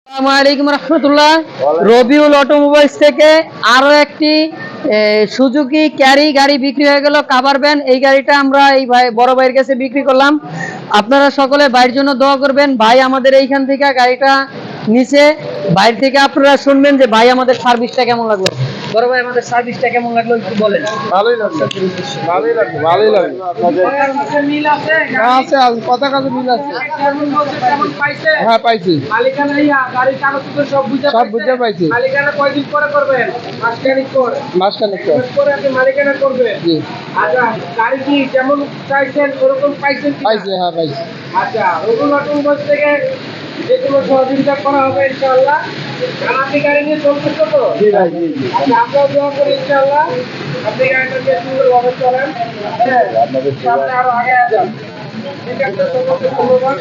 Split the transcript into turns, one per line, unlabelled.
আসসালামু আলাইকুম রহমতুল্লাহ। রবিউল অটোমোবাইলস থেকে আরো একটি সুজুকি ক্যারি গাড়ি বিক্রি হয়ে গেল, কাভার ভ্যান। এই গাড়িটা আমরা এই ভাই বড় ভাইয়ের কাছে বিক্রি করলাম। আপনারা সকলে ভাইয়ের জন্য দোয়া করবেন। ভাই আমাদের এইখান থেকে গাড়িটা নিচে, বাইরে থেকে আপনারা শুনবেন যে ভাই আমাদের সার্ভিসটা কেমন লাগলো। বড় ভাই, আমাদের সার্ভিসটা কেমন লাগলো একটু বলেন।
ভালোই লাগছে, ভালোই লাগছে, ভালোই লাগছে।
মিল আছে,
আছে আছে, কথা কাজে মিল আছে।
কেমন পাইছে?
হ্যাঁ, পাইছি,
মালিকানা গাড়ির কাগজপত্র সব
বুঝে পাইছি।
মালিকানা কয়দিন পরে করবেন? মাসখানেক পরে।
মাঝখানে
পরে আপনি মালিকানা করবেন।
জি,
আচ্ছা, গাড়ি কি যেমন চাইছেন ওরকম পাইছেন কিনা?
পাইছি, হ্যাঁ পাইছি।
আচ্ছা, রবিউল অটোমোবাইলস থেকে যে কোনো সহযোগিতা করা হবে ইনশাআল্লাহ। আর আপনি গাড়ি নিয়ে চলতেছো তো?
জি ভাই, জি।
আচ্ছা, আমরাও দোয়া করি ইনশাআল্লাহ আপনি গাড়িটা বেশ সুন্দরভাবে চলেন। হ্যাঁ, সামনে আরো আগে যান। ঠিক আছে, ধন্যবাদ।